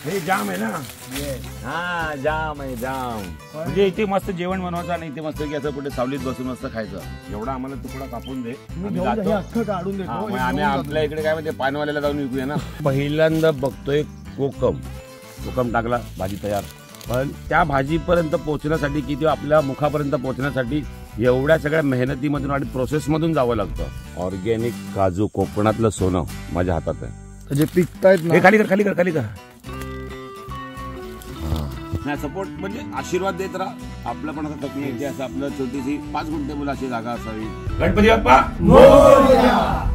हे जाम आहे ना. हा जाम आहे जाम. म्हणजे इथे मस्त जेवण बनवायचं आणि इथे मस्त की असं कुठे सावलीत बसून मस्त खायचं. एवढा आम्हाला तुकडा कापून दे, काढून देतो. आम्ही आपल्या इकडे काय म्हणजे पानवाल्याला जाऊन विकूया ना. पहिल्यांदा बघतोय कोकम टाकला, भाजी तयार. पण त्या भाजीपर्यंत पोहोचण्यासाठी किंवा आपल्या मुखापर्यंत पोहोचण्यासाठी एवढ्या सगळ्या मेहनतीमधून आणि प्रोसेसमधून जावं लागतं. ऑर्गॅनिक काजू, कोकणातलं सोनं माझ्या हातात आहे. जे पिकतायत ना, खाली कर. नाही सपोर्ट म्हणजे आशीर्वाद देत राहा. आपलं पण असं तकलीफ आहे, असं आपलं छोटीशी 5 गुंठे मुलाची जागा असावी. गणपती बाप्पा मोरया.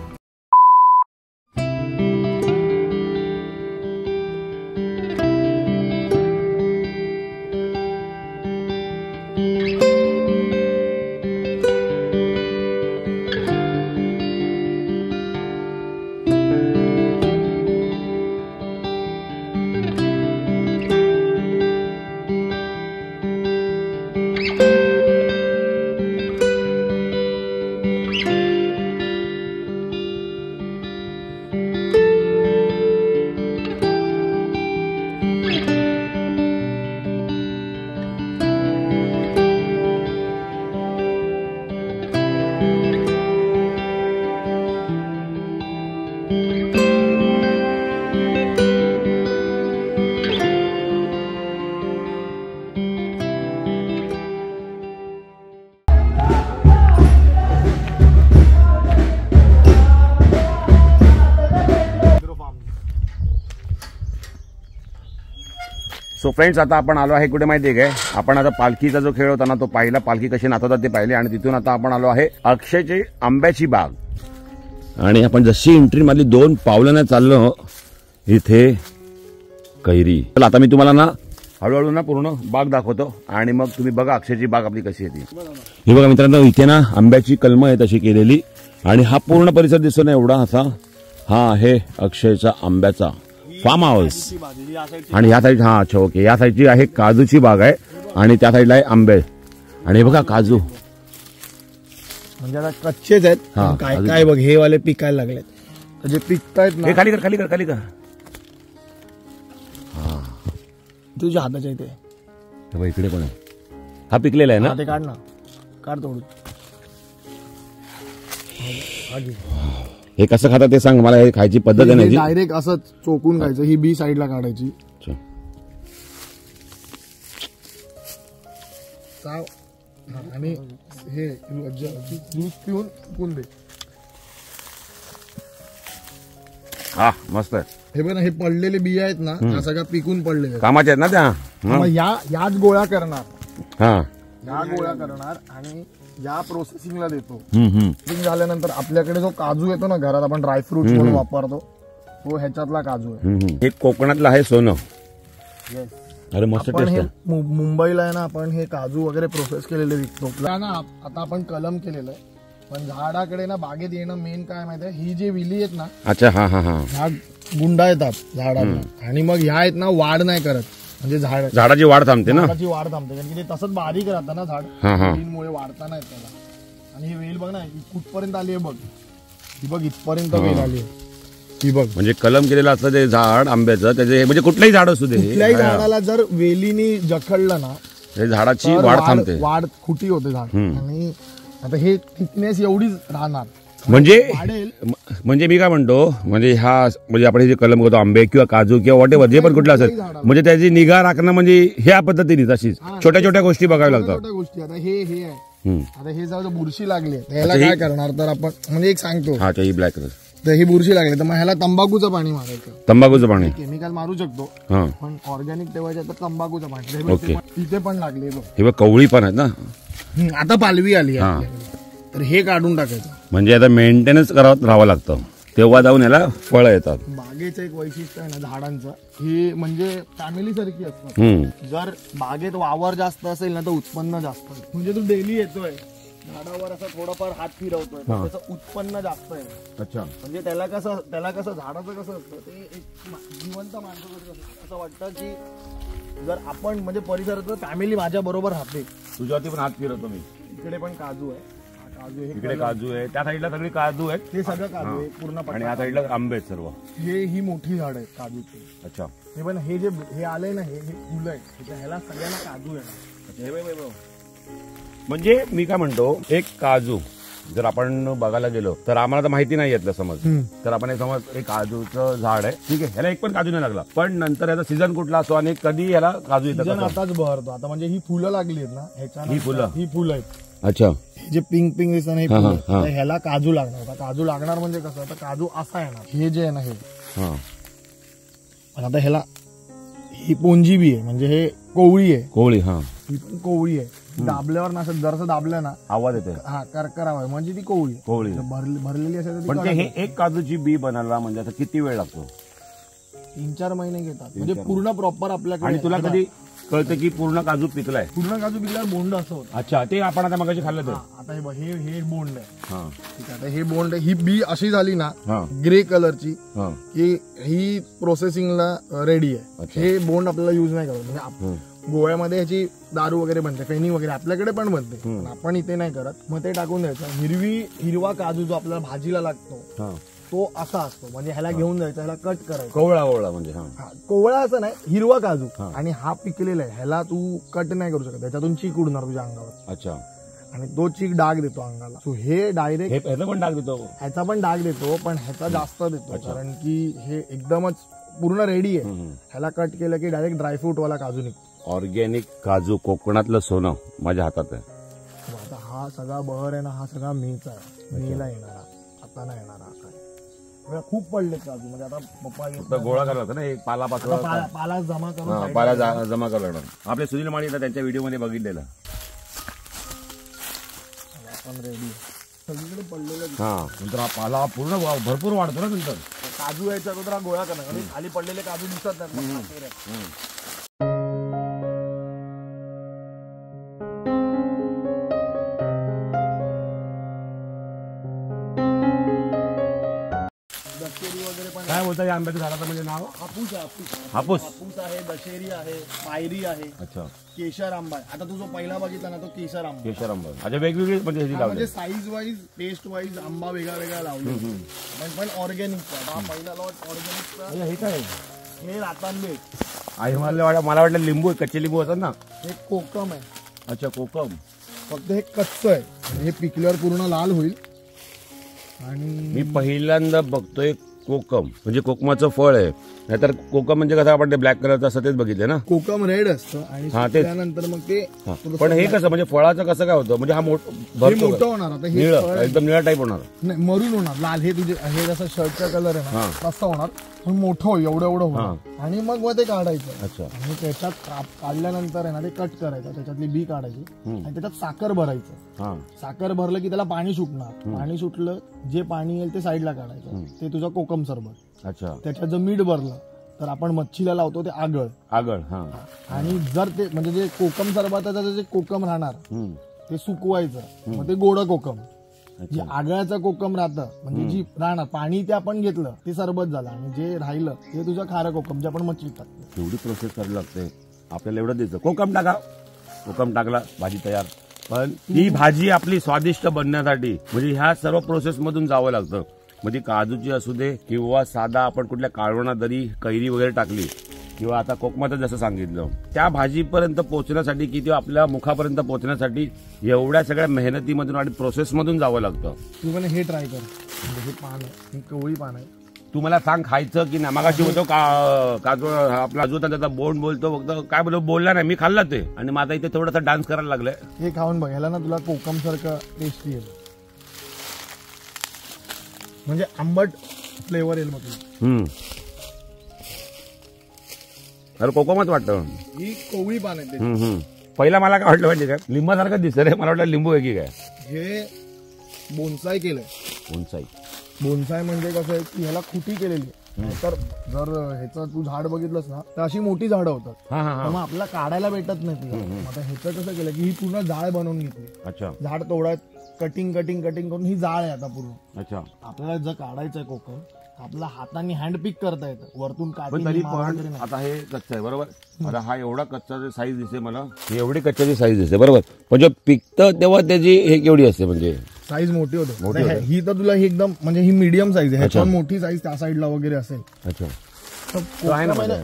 सो फ्रेंड्स, आता आपण आलो आहे कुठे माहिती आहे काय? आपण आता पालखीचा जो खेळ होता ना तो पाहिला, पालखी कशी नाचवतात ते पाहिले. आणि तिथून आता आपण आलो आहे अक्षयची आंब्याची बाग. आणि आपण जशी एंट्री मधली 2 पावलांना चाललो इथे कैरी. तर आता मी तुम्हाला ना हळूहळू ना पूर्ण बाग दाखवतो आणि मग तुम्ही बघा अक्षयची बाग आपली कशी येते. हे बघा मित्रांनो, इथे ना आंब्याची कलमं आहे तशी केलेली. आणि हा पूर्ण परिसर दिसतो ना एवढा असा, हा आहे अक्षयचा आंब्याचा फार्म हाऊस. आणि या साईड, हा अच्छा ओके, या साईडची आहे काजूची बाग आहे आणि त्या साईडला आहे आंबे. आणि बघा काजू म्हणजे आता कच्चेच आहेत. काय काय बघ, हे वाले पिकायला लागलेत. जे पिकतायत ना, खाली कर. तुझ्या हाताच्या इथे इकडे पण आहे. हा पिकलेला आहे ना, ते काढ ना, काढ तोडून. हे कसं खातात ते सांग मला. हे खायची पद्धत आहे ना, डायरेक्ट असं चोकून खायचं. ही बी साईडला काढायची. आणि हे ज्यूस पिऊन दे. हा मस्त आहे. हे बघ ना, हे पडलेले बिया आहेत ना, हा सगळं पिकून पडलेले कामाचे आहेत ना त्या. याच गोळ्या करणार. हा, या गोळ्या करणार आणि या प्रोसेसिंगला देतो. प्रोसेसिंग झाल्यानंतर आपल्याकडे जो काजू येतो ना घरात, आपण ड्रायफ्रुट म्हणून वापरतो, तो ह्याच्यातला काजू आहे. हे कोकणातलं आहे सोनं. अरे मस्त टेस्ट आहे. मुंबईला आहे ना, आपण हे काजू वगैरे प्रोसेस केलेले विकतो ना. आता आपण कलम केलेलं आहे. पण झाडाकडे ना बागेत येणं मेन काय माहिती आहे, ही जी विली आहेत ना, अच्छा हा हा हा, ह्या गुंडा येतात झाडांना आणि मग ह्या आहेत ना वाढ नाही करत. म्हणजे झाडाची वाढ थांबते ना, झाडाची वाढ थांबते. कारण की ते तसंच बारीक राहतं ना झाड, वेलीमुळे वाढता नाही त्याला. आणि ही वेल बघ ना, कुठपर्यंत आली आहे बघ. ही बघ इथपर्यंत वेल आली आहे. ही बघ, म्हणजे कलम केलेलं असतं ते झाड आंब्याचं. त्याचे म्हणजे कुठलंही झाड असू दे, कुठल्याही झाडाला जर वेलीनी जखडलं ना, ते झाडाची वाढ थांबते, वाढ खुटी होते झाड. आणि आता हे थिकनेस एवढीच राहणार. म्हणजे मी काय म्हणतो, म्हणजे म्हणजे आपण जे कलम करतो आंबे किंवा काजू किंवा वॉटेवर जे पण कुठलं असेल, म्हणजे त्याची निगा राखणं म्हणजे ह्या पद्धतीने तशीच छोट्या छोट्या गोष्टी बघाव्या लागतात. गोष्टी आता हे आहे. आता हे जर बुरशी लागली ह्याला काय करणार, तर आपण म्हणजे एक सांगतो, हा ही ब्लॅक, तर ही बुरशी लागली तर मग ह्याला तंबाखूचं पाणी मारायचं. तंबाखूचं पाणी केमिकल मारू शकतो, पण ऑर्गॅनिक ठेवायचं तर तंबाखूचं पाणी. ओके, तिथे पण लागले हे बघ कवळी पण आहेत ना, आता पालवी आली आहे. तर हे काढून टाकायचं. म्हणजे आता मेंटेनन्स करावं राहावं लागतं, तेव्हा जाऊन याला फळं येतात. बागेचं एक वैशिष्ट्य आहे ना झाडांचं, हे म्हणजे फॅमिली सारखी असतात. जर बागेत वावर जास्त असेल ना तर उत्पन्न जास्त. म्हणजे तू डेली येतोय झाडावर असं थोडंफार हात फिरवतोय, त्याचं उत्पन्न जास्त आहे. अच्छा, म्हणजे त्याला कसं झाडाचं कसं असतं, ते एक जिवंत माणसाचं असं वाटतं की जर आपण म्हणजे परिसरात फॅमिली माझ्या बरोबर राहते. तुझ्यावरती पण हात फिरवतो मी. इकडे पण काजू आहे, काजू हे इकडे काजू आहे, त्या साईडला सगळे काजू आहेत, हे सगळं काजू आहे पूर्ण आणि पट्टा. या साईडला आंबे आहेत सर्व. ही मोठी झाड आहेत काजूची. अच्छा, हे पण हे जे हे आलंय ना, हे फुलं आहेत, ह्याला सगळ्यांना काजू आहे. म्हणजे मी काय म्हणतो, एक काजू जर आपण बघायला गेलो तर आम्हाला तर माहिती नाही यातलं समज, तर आपण समज एक काजूचं झाड आहे, ठीक आहे, ह्याला एक पण काजू नाही लागला, पण नंतर याचा सीझन कुठला असतो आणि कधी याला काजू येतात आताच बहरतो. आता म्हणजे ही फुलं लागली आहेत ना, ही फुलं आहेत. अच्छा, हे जे पिंक पिंक दिसतं ना, हे फुलं, तर ह्याला काजू लागणार. आता काजू लागणार म्हणजे कसं, आता काजू असा येणार, हे जे आहे ना हे, पण आता ह्याला ही पोंजी बी आहे, म्हणजे हे कोवळी आहे. कोवळी, ही पण कोवळी आहे. दाबल्यावर ना, असं जरसं दाबलं ना आवाज येते, करकरावा, म्हणजे ती कोवळी भरलेली असेल. पण हे एक काजूची बी बनायला म्हणजे आता किती वेळ लागतो? 3-4 महिने घेतात, म्हणजे पूर्ण प्रॉपर आपल्याकडे. आणि तुला कधी कळतं की पूर्ण काजू पिकलाय? पूर्ण काजू पिकल्यावर बोंड असं होतं. अच्छा, ते आपण आता मगाशी खाल्लं ते. आता हे बोंड आहे, ठीक आहे. आता हे बोंड आहे, ही बी अशी झाली ना ग्रे कलरची, की ही प्रोसेसिंगला रेडी आहे. हे बोंड आपल्याला युज नाही करत. म्हणजे गोव्यामध्ये ह्याची दारू वगैरे बनते, फेनी वगैरे आपल्याकडे पण बनते, पण आपण इथे नाही करत. मग ते टाकून द्यायचं. हिरवा काजू जो आपल्याला भाजीला लागतो तो असा असतो, म्हणजे ह्याला घेऊन जायचा, ह्याला कट करायचा. कोवळा म्हणजे कोवळा असं नाही, हिरवा काजू. आणि हा पिकलेला आहे, ह्याला तू कट नाही करू शकत, त्याच्यातून चीक उडणार तुझ्या अंगावर. अच्छा, आणि तो चीक डाग देतो अंगाला. सो हे डायरेक्ट ह्याचा पण डाग देतो, ह्याचा पण डाग देतो, पण ह्याचा जास्त देतो, कारण की हे एकदमच पूर्ण रेडी आहे. ह्याला कट केलं की डायरेक्ट ड्रायफ्रूट वाला काजू निघतो. ऑर्गॅनिक काजू, कोकणातलं सोनं माझ्या हातात आहे. आता हा सगळा बहर आहे ना, हा सगळा मेचा आहे, मेला येणारा, आता नाही येणारा. काय खूप पडले काजू, म्हणजे आता पप्पा गोळा करायला होता ना, एक पाला जमा करून, पाला जमा करायला. आपले सुनील माळी त्यांच्या व्हिडिओ मध्ये बघितलेलं. आपण रेडी सगळीकडे पडलेलं. नंतर हा पाला पूर्ण भरपूर वाढतो ना नंतर. काजू यायच्या अगोदर हा गोळा करणार, आणि खाली पडलेले काजू दिसत नाही. काय बोलता या आंब्याचं झाडाचं म्हणजे नाव? हापूस आहे, दशेरी आहे, पायरी आहे. अच्छा, केशर आंबा आहे. आता तू जो पहिला बघितला ना, तो केशर आंबा. अच्छा, वेगवेगळी म्हणजे साईज वाईज, टेस्ट वाईज आंबा वेगळा वेगळा लावला, पण ऑर्गॅनिक. हा पहिला लॉट ऑर्गॅनिक. हे काय? हे रातांबे. मला वाटलं लिंबू, कच्चे लिंबू होतात ना. हे कोकम आहे. अच्छा, कोकम. फक्त हे कच्चं आहे, हे पिकल्यावर पूर्ण लाल होईल. आणि मी पहिल्यांदा बघतोय कोकम, म्हणजे कोकमाचं फळ आहे. नाहीतर कोकम म्हणजे कसं आपण ते ब्लॅक कलरचं असं तेच बघितलं ना. कोकम रेड असतं, आणि त्यानंतर मग ते. पण हे कसं, म्हणजे फळाचं कसं काय होतं, म्हणजे हा मोठं होणार. आता हे एकदम निळा टाईप होणार, नाही मरून होणार, लाल. हे तुझे हे जसं शर्टचा कलर आहे ना, तसं होणार, पण मोठं होईल, एवढं होणार. आणि मग ते काढायचं. अच्छा, आणि त्याच्यात काढल्यानंतर आहे ना, ते कट करायचं, त्याच्यातली बी काढायची, आणि त्याच्यात साखर भरायचं. साखर भरलं की त्याला पाणी सुटणार. पाणी सुटलं, जे पाणी येईल ते साईडला काढायचं, ते तुझं कोकम सरबत. अच्छा, त्याच्यात जर मीठ भरलं तर आपण मच्छीला लावतो ते आगळ. आणि जर ते म्हणजे जे कोकम सरबताचं जे कोकम राहणार ते सुकवायचं, मग ते गोड कोकम. जे आगळाचं कोकम राहतं, म्हणजे जी राहणार पाणी ते आपण घेतलं ते सरबत झालं, आणि जे राहिलं ते तुझं खारं कोकम, जे आपण मच्छी टाकतो. एवढी प्रोसेस करावी लागते आपल्याला. एवढं द्यायचं, कोकम टाका, कोकम टाकला, भाजी तयार. पण ही भाजी आपली स्वादिष्ट बनण्यासाठी म्हणजे ह्या सर्व प्रोसेस मधून जावं लागतं. म्हणजे काजूची असू दे, किंवा साधा आपण कुठल्या काळवणा दरी, कैरी वगैरे टाकली, किंवा आता कोकमाचं जसं सांगितलं, त्या भाजीपर्यंत पोहोचण्यासाठी किंवा आपल्या मुखापर्यंत पोहोचण्यासाठी एवढ्या सगळ्या मेहनतीमधून आणि प्रोसेसमधून जावं लागतं. तू मला हे ट्राय कर. हे पान आहे, कवळी पान आहे. तू मला सांग खायचं की नाही. मागाशी बोलतो काजू, आपला काजू त्याचा बोंड बोलतो, फक्त काय बोलला नाही, मी खाल्ला ते. आणि माझा इथे थोडासा डान्स करायला लागलाय. हे खाऊन बघ, ह्याला ना तुला कोकम सारखं टेस्टी येईल, म्हणजे आंबट फ्लेवर येईल मग. अरे कोकमच वाटतं. ही कोवळी पान आहे. पहिला मला काय वाटलं माहिती काय, लिंबासारखं दिसत रे, मला वाटलं लिंबू आहे की काय. हे बोन्साय केलंय. बोन्साय म्हणजे कसं आहे की ह्याला खुटी केलेली आहे. तर जर ह्याचं तू झाड बघितलंस ना, तर अशी मोठी झाडं होतात, मग आपल्याला काढायला भेटत नाही. आता ह्याचं कसं केलं की ही पूर्ण जाळ बनवून घेतली. अच्छा, झाड तोडायत, कटिंग करून ही जाळ आहे आता पूर्ण. अच्छा, आपल्याला जर काढायचंय कोकम, आपल्याला हाताने हँड पिक करता येतं वरतून काढून. तरी पण आता हे कच्चं आहे बरोबर. आता हा एवढा कच्चा साईज दिसते मला, एवढी कच्च्याची साईज दिसते बरोबर. म्हणजे पिकतं तेव्हा त्याची हे केवढी असते, म्हणजे साईज मोठी होते. ही तर तुला ही एकदम म्हणजे ही मीडियम साईज आहे, ह्याच्यावर मोठी साईज त्या साईडला वगैरे असेल. अच्छा.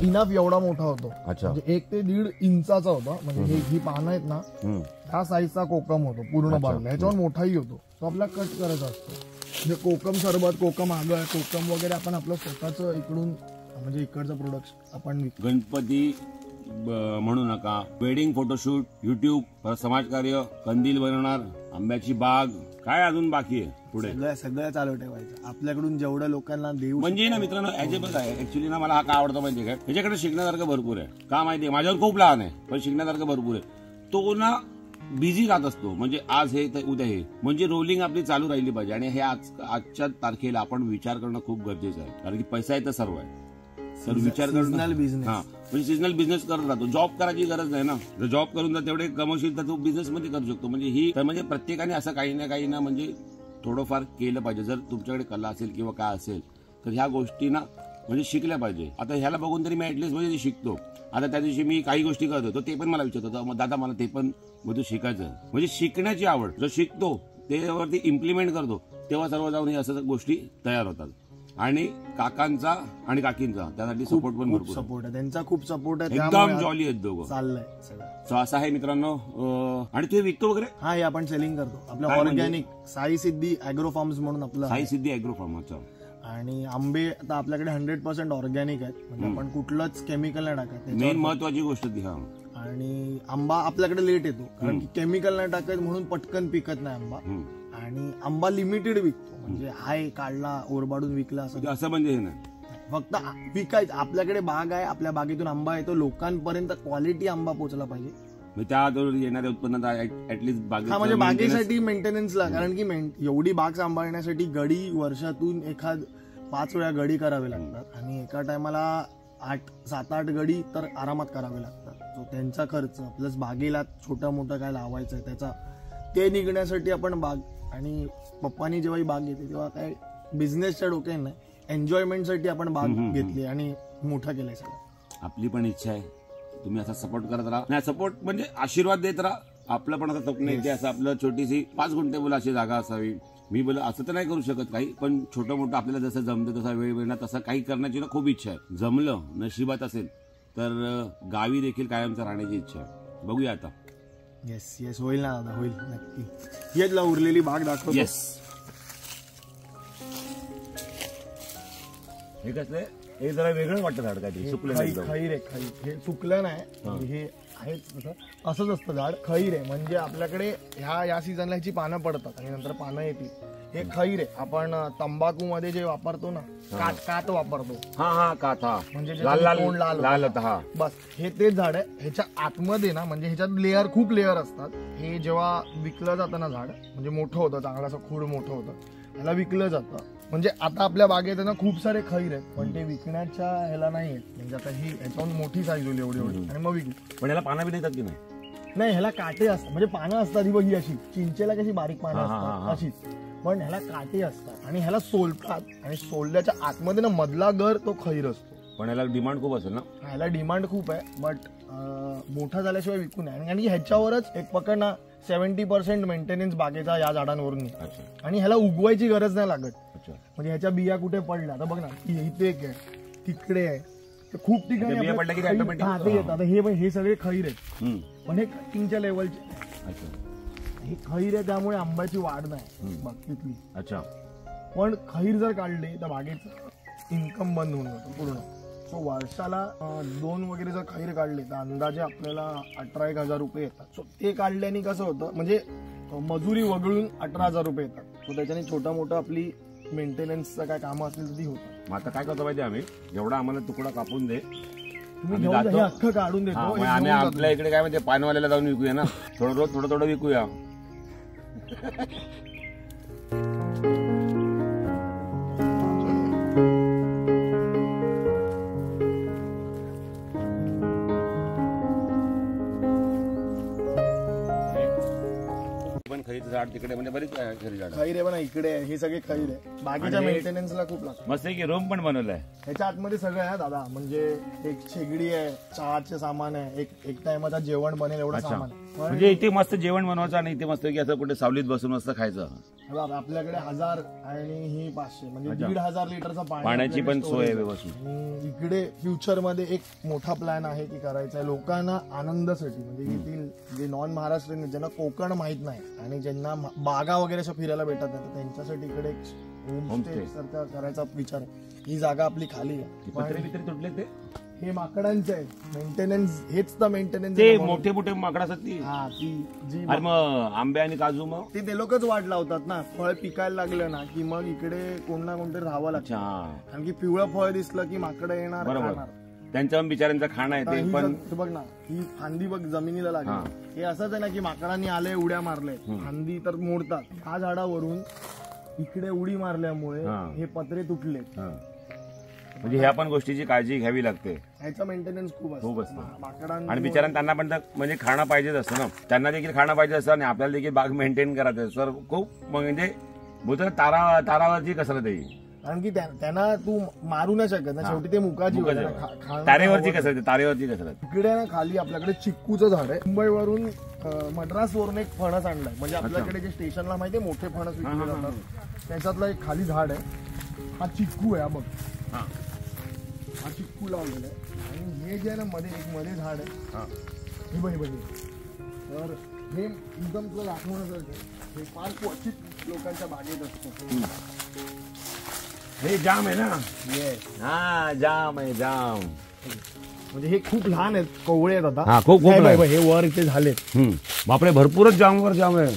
इनफ एवढा मोठा होतो. अच्छा. म्हणजे 1 ते 1.5 इंचाचा होता. म्हणजे ही पानं आहेत ना त्या साईजचा कोकम होतो पूर्ण बाजूला. ह्याच्यावर मोठाही होतो. तो आपला कट करायचा असतो. म्हणजे कोकम सरबत, कोकम आगळ, कोकम वगैरे आपण आपलं स्वतःच इकडून म्हणजे इकडचं प्रोडक्ट आपण गणपती म्हणू नका, वेडिंग फोटोशूट, युट्यूब, समाजकार्य, कंदील बनवणार, आंब्याची बाग, काय अजून बाकी आहे पुढे? सगळं चालू ठेवायचं आपल्याकडून जेवढं लोकांना देऊ. म्हणजे ना मित्रांनो ॲजेबल आहे ऍक्च्युली ना. मला हा का आवडतो माहितीये काय? त्याच्याकडे शिकण्यासारखं भरपूर आहे. का माहितीये, माझ्यावर खूप लहान आहे पण शिकण्यासारखं भरपूर आहे. तो ना बिझी राहत असतो. म्हणजे आज हे तर उद्या हे, म्हणजे रोलिंग आपली चालू राहिली पाहिजे. आणि हे आजच्या तारखेला आपण विचार करणं खूप गरजेचं आहे. कारण की पैसा आहे तर सर्व आहे. तर विचार करणं बिझनेस. हा म्हणजे सीजनल बिझनेस करत राहतो. जॉब करायची गरज नाही ना. जर जॉब करून जर तेवढे कमवशील तर तू बिझनेस मध्ये करू शकतो. म्हणजे ही म्हणजे प्रत्येकाने असं काही ना म्हणजे थोडंफार केलं पाहिजे. जर तुमच्याकडे कला असेल किंवा काय असेल तर ह्या गोष्टी ना म्हणजे शिकल्या पाहिजे. आता ह्याला बघून तरी मी ऍटलिस्ट म्हणजे शिकतो. आता त्या दिवशी मी काही गोष्टी करत होतो ते पण मला विचारत होतं, मग दादा मला ते पण म्हणजे शिकायचं. म्हणजे शिकण्याची आवड. जो शिकतो त्यावरती इम्प्लिमेंट करतो तेव्हा सर्व जाऊन हे असं गोष्टी तयार होतात. आणि काकांचा आणि काकींचा त्यासाठी सपोर्ट पण भरपूर सपोर्ट आहे. त्यांचा खूप सपोर्ट आहे. एकदम जॉली आहेत दोघं. चाललंय सगळं. सो असं आहे मित्रांनो. आणि ते विकतो वगैरे? हा, हे आपण सेलिंग करतो. आपलं ऑर्गॅनिक साई सिद्धी अॅग्रो फार्म्स म्हणून आपलं साई सिद्धी अॅग्रो फार्म. अच्छा. आणि आंबे आता आपल्याकडे 100% ऑर्गॅनिक आहेत. म्हणजे आपण कुठलंच केमिकल नाही टाकत. मेन महत्वाची गोष्ट ती. हा. आणि आंबा आपल्याकडे लेट येतो कारण की केमिकल नाही टाकत म्हणून पटकन पिकत नाही आंबा. आणि आंबा लिमिटेड विकतो. म्हणजे हाय काढला ओरबाडून विकला असं म्हणजे हे नाही. फक्त विकायचं. आपल्याकडे बाग आहे, आपल्या बागेतून आंबा येतो. लोकांपर्यंत क्वालिटी आंबा पोहोचला पाहिजे. त्या येणाऱ्या उत्पन्नात ऍटलीस्ट हा म्हणजे बागेसाठी मेंटेनन्सला. कारण की एवढी बाग सांभाळण्यासाठी गडी वर्षातून 5 वेळा गडी करावे लागतात. आणि एका टायमाला 7-8 गडी तर आरामात करावे लागतात. त्यांचा खर्च प्लस बागेला छोटा मोठा काय लावायचं त्याचा ते निघण्यासाठी आपण बाग. आणि पप्पानी जेव्हा ही बाग घेतली तेव्हा काय बिझनेसच्या डोक्याने नाही, एन्जॉयमेंटसाठी आपण बाग घेतली आणि मोठा केलाय सगळं. आपली पण इच्छा आहे तुम्ही असा सपोर्ट करत राहा. नाही सपोर्ट म्हणजे आशीर्वाद देत राहा. आपलं पण आता स्वप्न येते असं आपलं छोटीशी 5 गुंठे बोला अशी जागा असावी. मी बोल असं तर नाही करू शकत काही, पण छोटं मोठं आपल्याला जसं जमतं तसा वेळ मिळणार तसं काही करण्याची ना खूप इच्छा आहे. जमलं नशिबात असेल तर गावी देखील कायमचं राहण्याची इच्छा आहे. बघूया आता. येस होईल ना दादा, होईल नक्की. येतला उरलेली बाग दाखव. येस. हे कसं हे जरा वेगळं वाटतं झाड काहीतरी सुकलं नाही. खैर आहे. खैर हे सुकलं नाही. हे आहेच असंच असतं झाड. खैर आहे म्हणजे आपल्याकडे ह्या सीझनला ह्याची पानं पडतात आणि नंतर पानं येतील. हे खैर आहे. आपण तंबाखू मध्ये जे वापरतो ना कात वापरतो. हा कात. हा म्हणजे लाल होता. बस हे तेच झाड आहे. ह्याच्या आतमध्ये ना म्हणजे ह्याच्यात खूप लेअर असतात. हे जेव्हा विकलं जातं ना झाड म्हणजे मोठं होतं, चांगलं असं खूड मोठं होतं, ह्याला विकलं जातं. म्हणजे आता आपल्या बागेत ना खूप सारे खैर आहेत पण ते विकण्याच्या ह्याला नाही आहेत. म्हणजे आता ही ह्याच्यावर मोठी साईज होईल एवढी आणि मग विकू. पण ह्याला पानं बी येतात की नाही? ह्याला काटे असतात. म्हणजे पानं असतात ही अशी चिंचेला कशी बारीक पानं असतात अशीच, पण ह्याला काटे असतात आणि ह्याला सोलतात. आणि सोलल्याच्या आतमध्ये ना मधला गर तो खैर असतो. पण ह्याला डिमांड खूप असेल ना? ह्याला डिमांड खूप आहे बट मोठा झाल्याशिवाय विकू नये. आणि ह्याच्यावरच एक पकड ना 70% मेंटेनन्स बागेचा या झाडांवरून. आणि ह्याला उगवायची गरज नाही लागत. म्हणजे ह्याच्या बिया कुठे पडल्या आता बघ ना, इथे एक आहे, तिकडे आहे, खूप ठिकाणी येतात. हे सगळे खैर आहेत पण हे कटिंगच्या लेवलचे. हे खैर आहे त्यामुळे आंब्याची वाढ नाही बाकीतली. अच्छा. पण खैर जर काढले तर बागेचं इन्कम बंद होऊन जातो पूर्ण. सो वर्षाला 2 वगैरे जर खैर काढले तर अंदाजे आपल्याला 18-1 हजार रुपये येतात. सो ते काढल्याने कसं होतं म्हणजे मजुरी वगळून 18,000 रुपये येतात. सो त्याच्याने छोटा मोठा आपली मेंटेनन्सचं काय कामं असतील तर ती होतं. मग आता काय करतो माहिती आम्ही एवढा आम्हाला तुकडा कापून दे, तुम्ही अख्खं काढून देतो. आम्ही आपल्या इकडे काय म्हणजे पानवाल्याला जाऊन विकूया ना, थोडं विकूया. खैर झाड तिकडे म्हणजे बरीच खैर झाड. खैर आहे पण इकडे हे सगळे खैर आहे. बागेच्या मेंटेनन्सला खूप लागतं. मस्त की रूम पण बनवलाय. ह्याच्या आतमध्ये सगळं आहे दादा. म्हणजे एक शेगडी आहे, चहाचे सामान आहे, एक टायमाचा जेवण बनेल एवढं सामान आहे. म्हणजे इथे मस्त जेवण बनवायचं आणि इथे मस्त की असं कुठे सावलीत बसून मस्त खायचं. आपल्याकडे 1000 आणि ही 500 म्हणजे 1500 लिटरचा पाण्याची पण सोय आहे व्यवस्थित. आणि इकडे फ्युचर मध्ये एक मोठा प्लॅन आहे की करायचा आहे लोकांना आनंदासाठी, म्हणजे येथील जे नॉन महाराष्ट्रीयन ज्यांना कोकण माहित नाही आणि ज्यांना बागा वगैरे अशा फिरायला भेटत नाही त्यांच्यासाठी इकडे होमस्टे सारखा करायचा विचार आहे. ही जागा आपली खाली आहे. तुटले ते हे माकडांचे आहे मेंटेनन्स, हेच तर मेंटेनन्स. ते मोठे मोठे माकड असतात ती. हा ती जी मग आंबे आणि काजू मग ते लोकच वाट लावतात ना, फळ पिकायला लागलं ना की मग इकडे कोण ना कोणतरी राहावं लागतं. कारण की पिवळं फळ दिसलं की माकडं येणार. बरोबर, त्यांच्या बिचाऱ्यांचं खाणं आहे ते. पण बघ ना ही फांदी बघ जमिनीला लागली. हे असंच आहे ना की माकडांनी आले उड्या मारले, फांदी तर मोडतात. ह्या झाडावरून इकडे उडी मारल्यामुळे हे पत्रे तुटले. म्हणजे ह्या पण गोष्टीची काळजी घ्यावी लागते. ह्याचा मेंटेनन्स खूप असतं आणि बिचाऱ्यांना त्यांना पण म्हणजे खाणं पाहिजेच असतं ना, त्यांना देखील खाणं पाहिजे असतं आणि आपल्याला देखील बाग मेंटेन करायचं सर. खूप म्हणजे बोलतो तारावरची कसरत आहे. कारण की त्यांना तू मारू नाही शकत ना, शेवटी ते मुकाजी तारेवरची कसरत. इकडे ना खाली आपल्याकडे चिक्कूचं झाड आहे. मुंबईवरून मद्रास वरून एक फणस आणलाय, म्हणजे आपल्याकडे जे स्टेशनला माहितीये मोठे फणस विकले जातात त्याच्यातलं एक खाली झाड आहे. हा चिक्कू आहे. बघ हा चिक्कू लावलेला आहे. आणि हे जे आहे ना मध्ये झाड आहे हे बघ. तर हे एकदम तुला दाखवण्यासारखं, हे फार क्वचित लोकांच्या बागेत असतं. हे जाम आहे ना. हा जाम आहे जाम. म्हणजे हे खूप लहान आहेत, कोवळे आहेत आता. खूप हे वर इथे झालेत. बापरे, भरपूरच जाम आहे.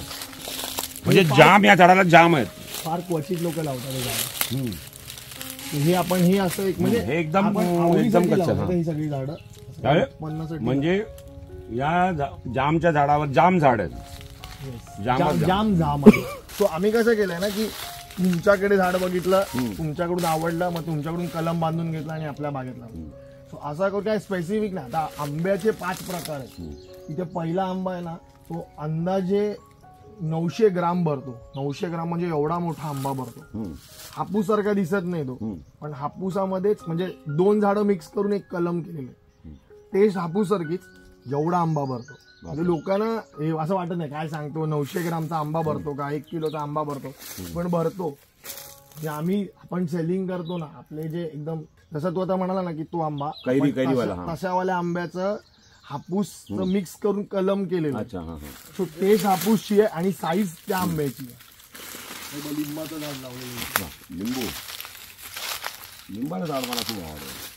म्हणजे जाम या झाडाला जाम आहेत. फार क्वचित लोक लावतात हे झाड. हे आपण हे असं एक म्हणजे हे एकदम कच्चं. ही सगळी झाडं म्हणजे या जामच्या झाडावर जाम झाड आहेत. जाम सो आम्ही कसं केलंय ना की तुमच्याकडे झाड बघितलं, तुमच्याकडून आवडलं, मग तुमच्याकडून कलम बांधून घेतला आणि आपल्या बागेत लावलं. सो असा करू काय स्पेसिफिक ना. आता आंब्याचे 5 प्रकार आहेत. इथे पहिला आंबा आहे ना तो अंदाजे 900 ग्राम भरतो. 900 ग्राम म्हणजे एवढा मोठा आंबा भरतो. हापूस सारखा दिसत नाही तो, पण हापूसामध्येच म्हणजे 2 झाडं मिक्स करून एक कलम केलेले, टेस्ट हापूस सारखीच एवढा आंबा भरतो. म्हणजे लोकांना हे असं वाटत नाही काय सांगतो 900 ग्रामचा आंबा भरतो का 1 किलोचा आंबा भरतो, पण भरतो. आपण सेलिंग करतो ना आपले जे एकदम जसं तू आता म्हणाला ना की तो आंबा तशावाल्या आंब्याचं हापूस मिक्स करून कलम केलेलं. सो टेस्ट हापूसची आहे आणि साईज त्या आंब्याची आहे. लिंबाचं झाड लावलेलं. लिंबाचं झाड मला खूप आवडतं.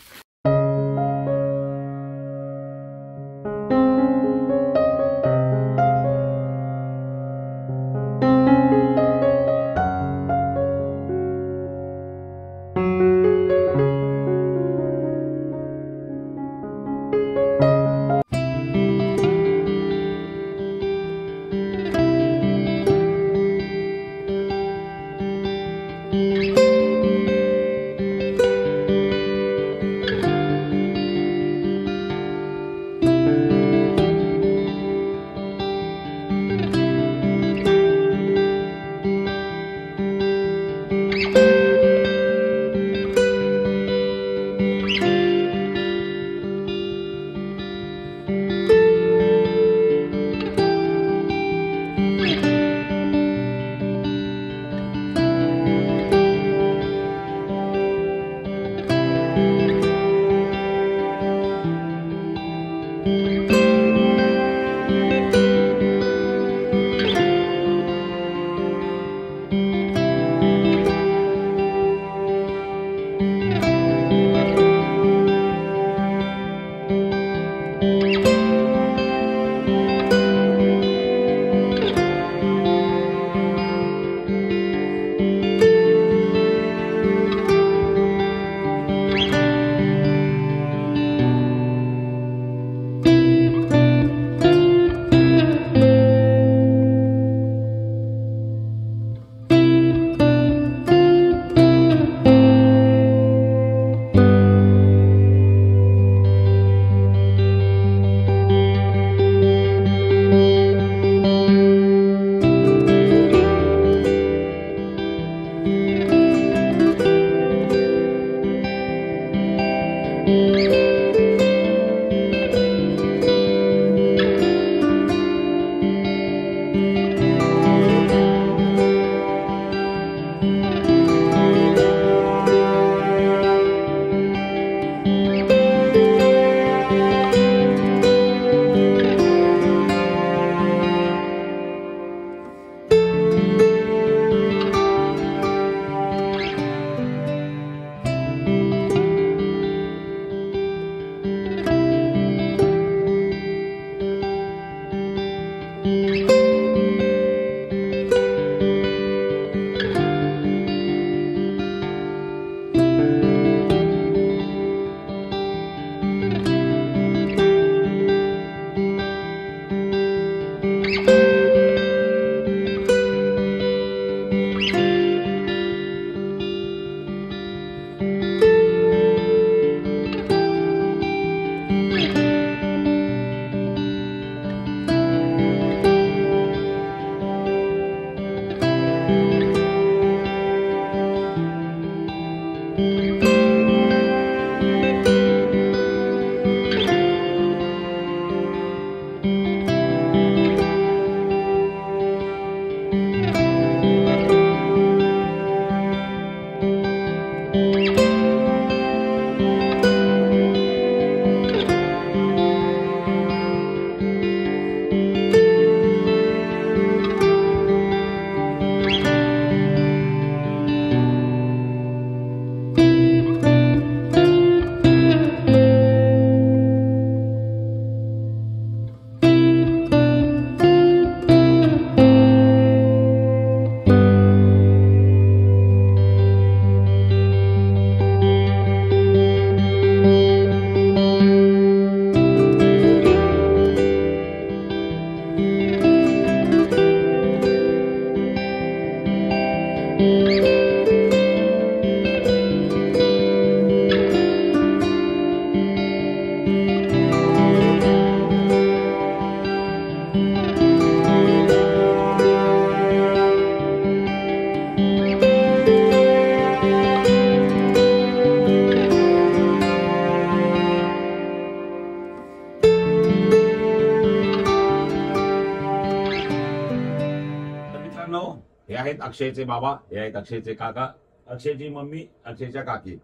हे आहेत अक्षयचे बाबा, हे आहेत अक्षयचे काका, अक्षयची मम्मी, अक्षयच्या काकी.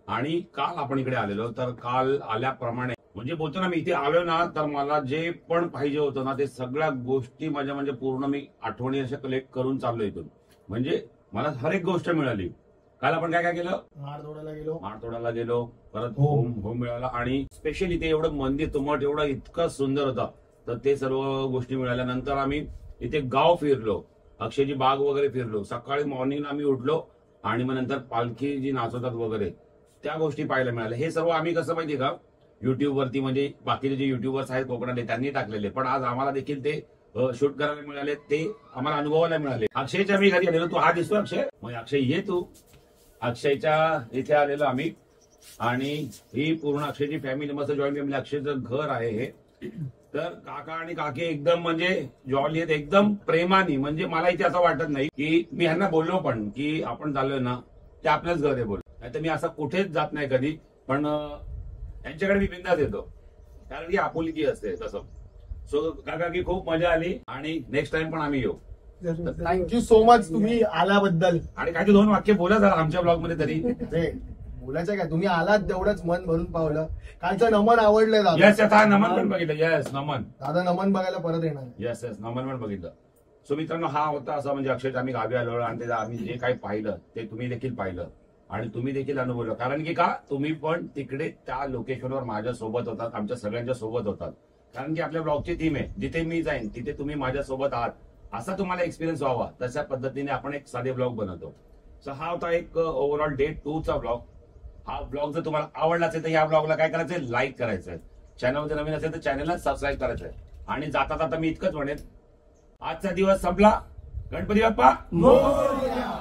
आणि काल आपण इकडे आलेलो, तर काल आल्याप्रमाणे म्हणजे बोलतो ना, मी इथे आलो ना, तर मला जे पण पाहिजे होतं ना, ते सगळ्या गोष्टी माझ्या म्हणजे पूर्ण मी आठवणी अशा कलेक्ट करून चाललो इथून. म्हणजे मला हर एक गोष्ट मिळाली. काल आपण काय काय केलं? माड तोडायला गेलो, परत होम मिळाला. आणि स्पेशली ते एवढं मंदिर तुमट एवढं इतकं सुंदर होतं, तर ते सर्व गोष्टी मिळाल्यानंतर आम्ही इथे गाव फिरलो, अक्षयची बाग वगैरे फिरलो. सकाळी मॉर्निंगला आम्ही उठलो आणि मग नंतर पालखी जी नाचवतात वगैरे त्या गोष्टी पाहायला मिळाल्या. हे सर्व आम्ही कसं माहितीये का, युट्यूबवरती म्हणजे बाकीचे जे युट्यूबर्स आहेत कोकणातले त्यांनी टाकलेले, पण आज आम्हाला देखील ते शूट करायला मिळाले, ते आम्हाला अनुभवायला मिळाले. अक्षयच्या मी घरी आलेलो, तू हा दिसतो अक्षय, मग अक्षय ये तू. अक्षयच्या इथे आलेलो आम्ही आणि ही पूर्ण अक्षयची फॅमिली, मस्त जॉईंट फॅमिली. अक्षयचं घर आहे हे. तर काका आणि काकी एकदम म्हणजे जॉली आहेत, एकदम प्रेमाने. म्हणजे मला इथे असं वाटत नाही की मी ह्यांना बोललो पण की आपण चाललोय ना ते आपल्याच घर आहे बोल, नाही तर मी असं कुठेच जात नाही कधी, पण यांच्याकडे मी बिंदास येतो कारण की आपुलकी असते तसं. सो काका की खूप मजा आली आणि नेक्स्ट टाइम पण आम्ही येऊ. थँक्यू सो मच तुम्ही आल्याबद्दल. आणि काही 2 वाक्य बोला जरा आमच्या ब्लॉग मध्ये तरी. बोलायचं काय, तुम्ही आलात तेवढंच मन भरून पावलं. कालचं नमन आवडलंय दादा. यस, आता नमन पण बघितलं. यस नमन दादा, नमन बघायला परत येणार. यस नमन पण बघितलं. सो मित्रांनो, हा होता असं म्हणजे अक्षय आम्ही गावी आलो आणि ते आम्ही जे काही पाहिलं ते तुम्ही देखील पाहिलं आणि तुम्ही देखील अनुभवलं. कारण की का, तुम्ही पण तिकडे त्या लोकेशनवर माझ्या सोबत होतात, आमच्या सगळ्यांच्या सोबत होतात. कारण की आपल्या ब्लॉगची थीम आहे, जिथे मी जाईन तिथे तुम्ही माझ्या सोबत आहात, असा तुम्हाला एक्सपिरियन्स व्हावा, तशा पद्धतीने आपण एक साधे ब्लॉग बनवतो. सो हा होता एक ओव्हरऑल डे 2 चा ब्लॉग. हा ब्लॉग जर तुम्हाला आवडला असेल तर या ब्लॉगला काय करायचंय, लाईक करायचंय. चॅनलमध्ये नवीन असेल तर चॅनलला सबस्क्राईब करायचंय. आणि जाता जाता मी इतकंच म्हणेन, आजचा दिवस संपला. गणपती बाप्पा मोरया.